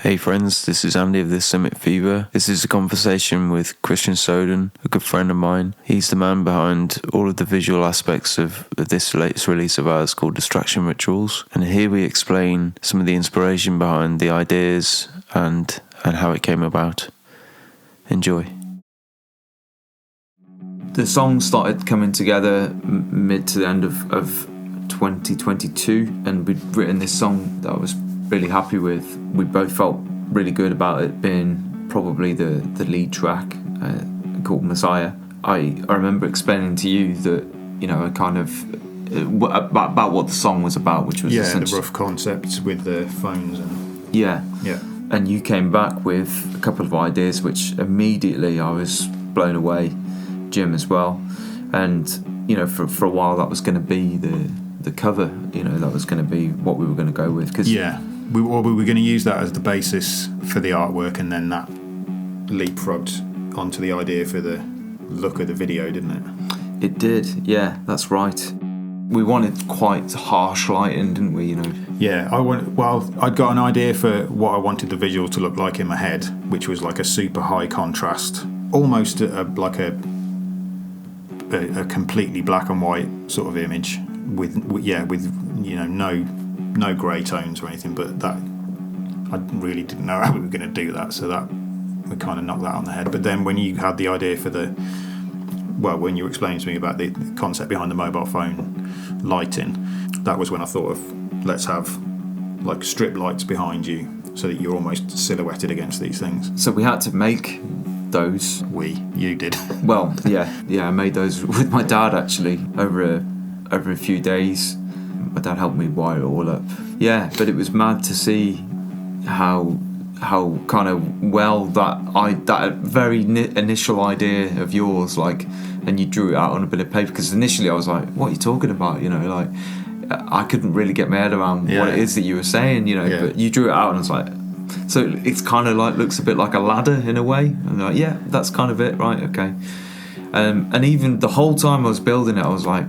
Hey friends, this is Andy of This Summit Fever. This is a conversation with Christian Soden, a good friend of mine. He's the man behind all of the visual aspects of this latest release of ours called Distraction Rituals. And here we explain some of the inspiration behind the ideas and how it came about. Enjoy. The songs started coming together mid to the end of 2022, and we'd written this song that I was really happy with. We both felt really good about it being probably the lead track called Messiah. I remember explaining to you that, you know, I kind of about what the song was about, which was the rough concepts with the phones and yeah. And you came back with a couple of ideas which immediately I was blown away. Jim as well, and you know, for a while that was going to be the cover. You know, that was going to be what we were going to go with. Cause we were going to use that as the basis for the artwork, and then that leapfrogged onto the idea for the look of the video, didn't it? It did, yeah, that's right. We wanted quite harsh lighting, didn't we? You know. Yeah, I'd got an idea for what I wanted the visual to look like in my head, which was like a super high contrast, almost like a completely black and white sort of image with you know no grey tones or anything, but that I really didn't know how we were going to do that, so that we kind of knocked that on the head. But then when you had the idea for when you were explaining to me about the concept behind the mobile phone lighting, that was when I thought of, let's have like strip lights behind you so that you're almost silhouetted against these things. So we had to make those. You did. Well, yeah, I made those with my dad actually over a few days. My dad helped me wire it all up. Yeah, but it was mad to see how kind of well that very initial idea of yours, like, and you drew it out on a bit of paper, because initially I was like, what are you talking about? You know, like I couldn't really get my head around what it is that you were saying, you know, but you drew it out and I was like, so it's kind of like looks a bit like a ladder in a way. And like, yeah, that's kind of it, right? Okay. And even the whole time I was building it, I was like,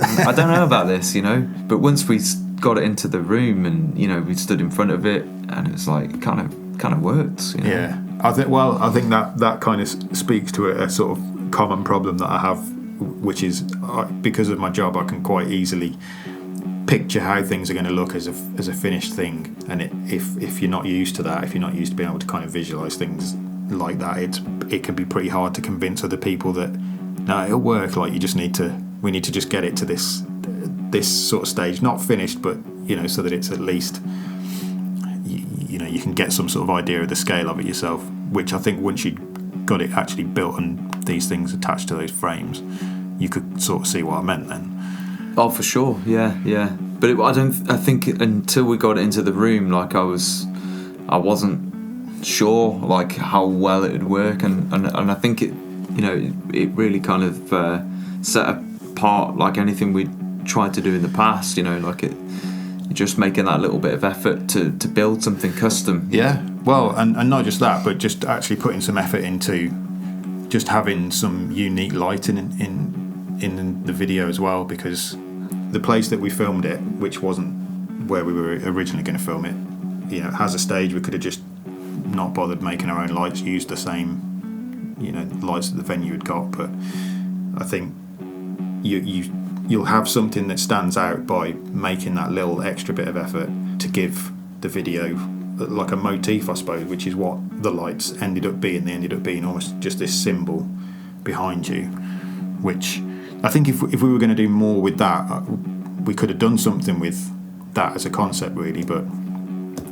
I don't know about this, you know. But once we got it into the room and, you know, we stood in front of it, and it was like kind of works. You know? Yeah, I think that kind of speaks to a sort of common problem that I have, which is because of my job, I can quite easily picture how things are going to look as a finished thing, and if you're not used to that, if you're not used to being able to kind of visualize things like that, it can be pretty hard to convince other people that no, it'll work. Like we need to just get it to this sort of stage, not finished, but you know, so that it's at least you know, you can get some sort of idea of the scale of it yourself, which I think once you got it actually built and these things attached to those frames, you could sort of see what I meant then. Oh, for sure, yeah. But I think until we got it into the room, like I wasn't sure like how well it would work, and I think it, you know, it really kind of set apart like anything we'd tried to do in the past. You know, like it just making that little bit of effort to build something custom. Yeah, well, and not just that, but just actually putting some effort into just having some unique lighting in the video as well, because the place that we filmed it, which wasn't where we were originally going to film it, you know, has a stage. We could have just not bothered making our own lights, used the same, you know, lights that the venue had got. But I think you'll have something that stands out by making that little extra bit of effort to give the video like a motif, I suppose, which is what the lights ended up being. They ended up being almost just this symbol behind you, which I think if we were going to do more with that, we could have done something with that as a concept, really. But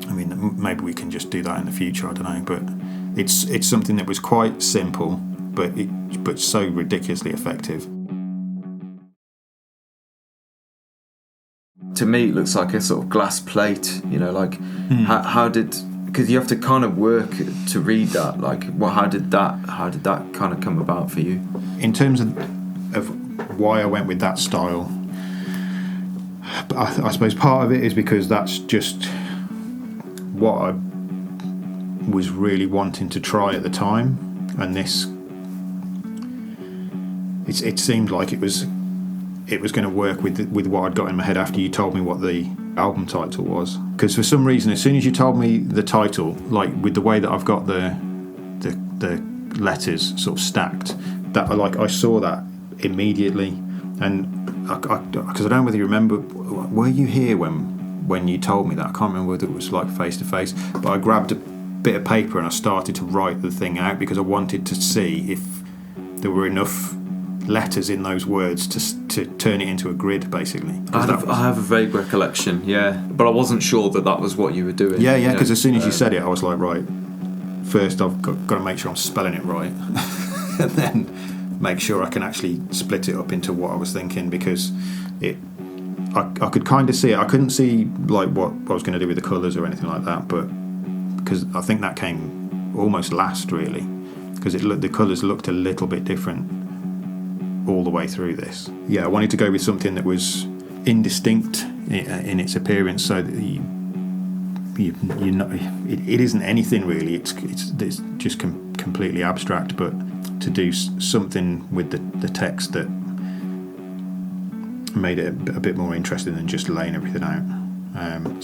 I mean, maybe we can just do that in the future. I don't know. But it's something that was quite simple, but so ridiculously effective. To me, it looks like a sort of glass plate. You know, like how did, because you have to kind of work to read that. Like, well, how did that kind of come about for you? In terms of why I went with that style, I suppose part of it is because that's just what I was really wanting to try at the time, and it seemed like it was going to work with what I'd got in my head after you told me what the album title was. Because for some reason, as soon as you told me the title, like with the way that I've got the letters sort of stacked, that I saw that immediately. And because I don't know whether you remember, were you here when you told me that? I can't remember whether it was like face to face, but I grabbed a bit of paper and I started to write the thing out because I wanted to see if there were enough letters in those words to turn it into a grid, basically. I have a vague recollection, yeah, but I wasn't sure that was what you were doing. Yeah, because as soon as you said it, I was like, right, first I've got to make sure I'm spelling it right, and then make sure I can actually split it up into what I was thinking, because I could kind of see it. I couldn't see like what I was going to do with the colours or anything like that, but because I think that came almost last, really, because the colours looked a little bit different all the way through this. Yeah, I wanted to go with something that was indistinct in its appearance, so that you know it isn't anything really. It's just completely abstract, but to do something with the text that made it a bit more interesting than just laying everything out.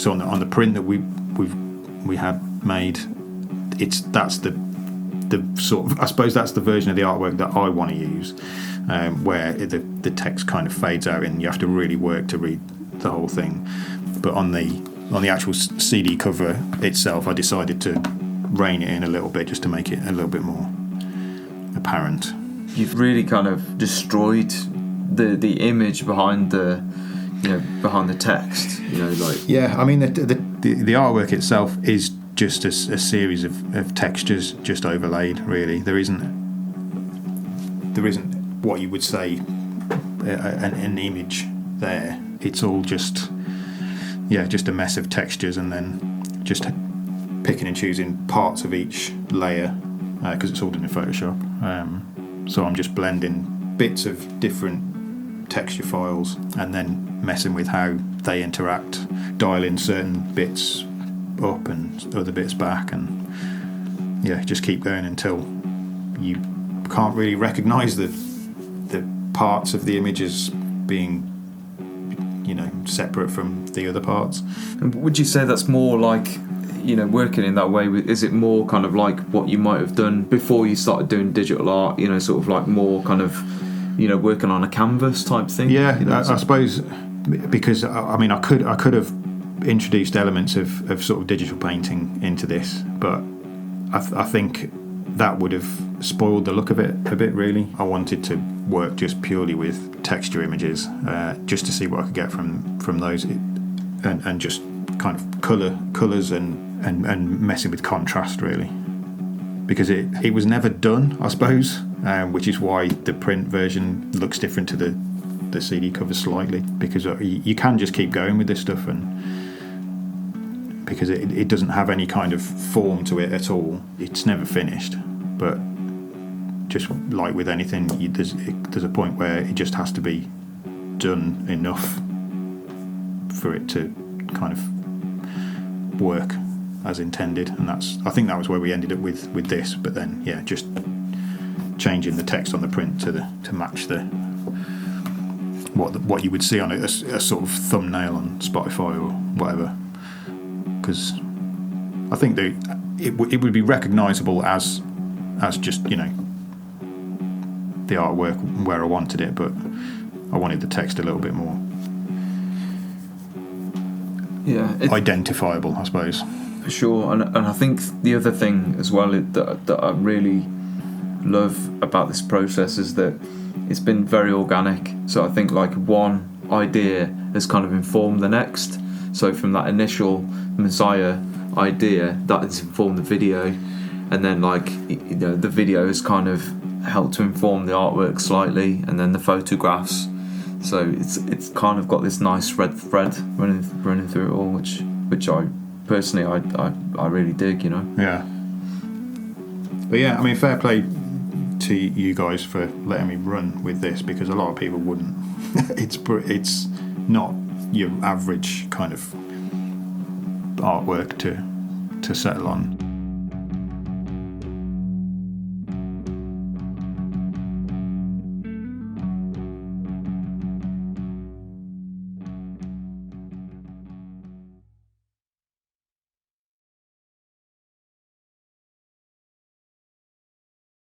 So on the print that we had made, that's the sort of, I suppose that's the version of the artwork that I want to use, where the text kind of fades out and you have to really work to read the whole thing. But on the actual CD cover itself, I decided to rein it in a little bit just to make it a little bit more apparent. You've really kind of destroyed the image behind the text. Yeah, I mean the artwork itself is just a series of textures just overlaid. Really, there isn't what you would say an image there. It's all just a mess of textures, and then just picking and choosing parts of each layer because it's all done in Photoshop. So I'm just blending bits of different texture files and then messing with how they interact, dialing certain bits up and other bits back, and just keep going until you can't really recognise the parts of the images being separate from the other parts. And would you say that's more like working in that way? Is it more kind of like what you might have done before you started doing digital art, sort of like more kind of working on a canvas type thing? I suppose, because I mean I could have introduced elements of sort of digital painting into this, but I think that would have spoiled the look of it a bit, really. I wanted to work just purely with texture images, just to see what I could get from those, and just kind of colours and messing with contrast, really, because it was never done, I suppose, which is why the print version looks different to the CD cover slightly, because you can just keep going with this stuff, and because it doesn't have any kind of form to it at all. It's never finished, but just like with anything, there's a point where it just has to be done enough for it to kind of work as intended, and I think that was where we ended up with this. But then just changing the text on the print to match what you would see on a sort of thumbnail on Spotify or whatever, because I think it would be recognisable as just the artwork where I wanted it, but I wanted the text a little bit more identifiable, I suppose. For sure, and I think the other thing as well that I really love about this process is that it's been very organic. So I think like one idea has kind of informed the next. So from that initial Messiah idea, that has informed the video, and then the video has kind of helped to inform the artwork slightly, and then the photographs. So it's kind of got this nice red thread running through it all, which I personally I really dig. Yeah. But I mean, fair play to you guys for letting me run with this, because a lot of people wouldn't. It's not your average kind of artwork to settle on.